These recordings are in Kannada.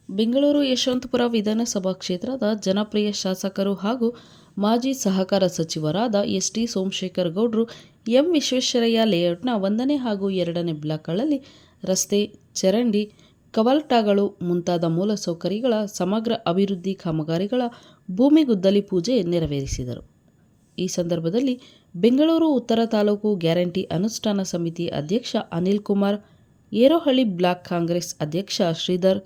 ಬೆಂಗಳೂರು ಯಶವಂತಪುರ ವಿಧಾನಸಭಾ ಕ್ಷೇತ್ರದ ಜನಪ್ರಿಯ ಶಾಸಕರು ಹಾಗೂ ಮಾಜಿ ಸಹಕಾರ ಸಚಿವರಾದ ಎಸ್.ಟಿ. ಸೋಮಶೇಖರ ಗೌಡರು ಎಂ. ವಿಶ್ವೇಶ್ವರಯ್ಯ ಲೇಔಟ್ನ 1ನೇ ಹಾಗೂ 2ನೇ ಬ್ಲಾಕ್ಗಳಲ್ಲಿ ರಸ್ತೆ, ಚರಂಡಿ, ಕವರ್ಟಾಗಳು ಮುಂತಾದ ಮೂಲಸೌಕರ್ಯಗಳ ಸಮಗ್ರ ಅಭಿವೃದ್ಧಿ ಕಾಮಗಾರಿಗಳ ಭೂಮಿಗುದ್ದಲಿ ಪೂಜೆ ನೆರವೇರಿಸಿದರು. ಈ ಸಂದರ್ಭದಲ್ಲಿ ಬೆಂಗಳೂರು ಉತ್ತರ ತಾಲೂಕು ಗ್ಯಾರಂಟಿ ಅನುಷ್ಠಾನ ಸಮಿತಿ ಅಧ್ಯಕ್ಷ ಅನಿಲ್ ಕುಮಾರ್, ಏರೋಹಳ್ಳಿ ಬ್ಲಾಕ್ ಕಾಂಗ್ರೆಸ್ ಅಧ್ಯಕ್ಷ ಶ್ರೀಧರ್,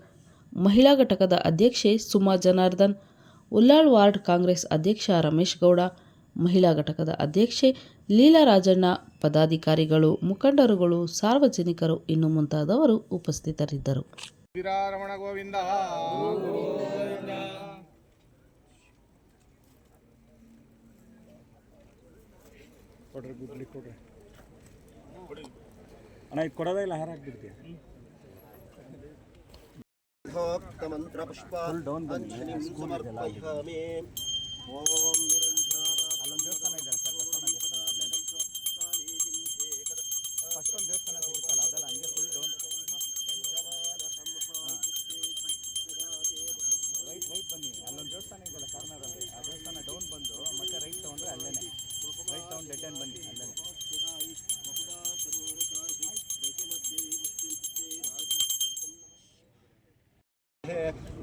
ಮಹಿಳಾ ಘಟಕದ ಅಧ್ಯಕ್ಷೆ ಸುಮಾ ಜನಾರ್ದನ್, ಉಲ್ಲಾಳ್ ವಾರ್ಡ್ ಕಾಂಗ್ರೆಸ್ ಅಧ್ಯಕ್ಷ ರಮೇಶ್ ಗೌಡ, ಮಹಿಳಾ ಘಟಕದ ಅಧ್ಯಕ್ಷೆ ಲೀಲಾ ರಾಜಣ್ಣ, ಪದಾಧಿಕಾರಿಗಳು, ಮುಖಂಡರುಗಳು, ಸಾರ್ವಜನಿಕರು ಇನ್ನು ಮುಂತಾದವರು ಉಪಸ್ಥಿತರಿದ್ದರು. ಮಂತ್ರ ಪುಷ್ಪಾಂಜಲಿಂ ಸಮರ್ಪಯಾಮಿ. ಓಂ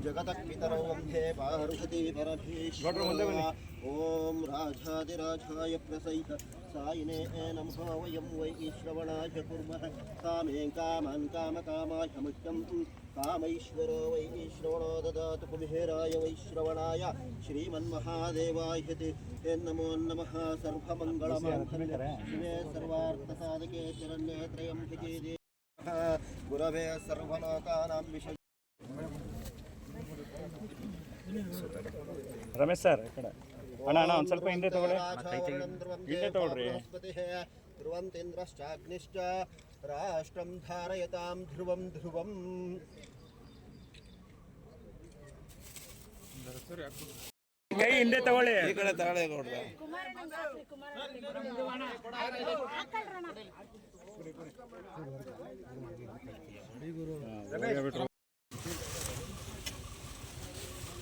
जगतपितरौ वन्दे पार्वती परमेश्वरः. ओम राजाधिराजाय प्रसहित सायिने नमः. वयं वै श्रवणाय कुर्मः कामे कामान् कामकामाय मुख्यं कामैश्वरो वै श्रवणो ददातु कुबेराय वै श्रवणाय श्रीमन्महादेवाय ते नमो नमः. सर्वमङ्गलमाङ्गल्ये शिवे सर्वार्थसाधके शरण्ये त्र्यम्बके देवी गुरवे सर्वलोकानां विषये. ರಮೇಶ್ ಸರ್ ಅಣ್ಣ ಒಂದು ಸ್ವಲ್ಪ ಹಿಂದೆ ತಗೊಳ್ಳಿ, ಹಿಂದೆ ತಗೊಳ್ರಿ. ಧ್ರುವಂತೇಂದ್ರಶ್ಚಾಗ್ನಿಶ್ಚ ರಾಷ್ಟ್ರಂ ಧಾರಯತಾಂ ಧ್ರುವಂ ಧ್ರುವಂ. ಕೈ ಹಿಂದೆ ತಗೊಳ್ಳಿ, ಈ ಕಡೆ ತಗೊಳ್ಳಿ ನೋಡ್ರಿ.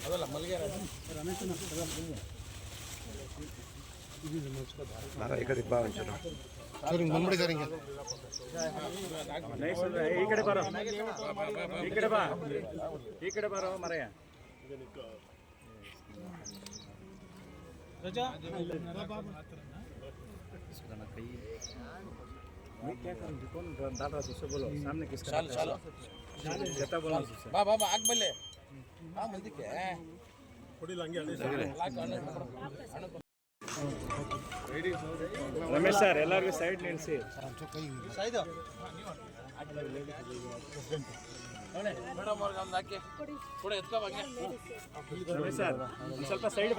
ಅದಲ್ಲ ಮಲ್ಲಿಗೆ ಈ ಕಡೆ ಬಾ ಒಂಚೂರು. ಬಂದ್ಬಿಡಿ ಸರ್ ಹಿಂಗೆ. ಈ ಕಡೆ ಬರೋ, ಈ ಕಡೆ ಬಾ, ಈ ಕಡೆ ಬರೋ ಮರೆಯ. सामने किसका आग बल्ले ರಮೇಶ್ ಸರ್ ಎಲ್ಲರಿಗೂ ಸೈಡ್ ನಿಲ್ಲಿಸಿ. ರಮೇಶ್ ಸರ್ ಸ್ವಲ್ಪ ಸೈಡ್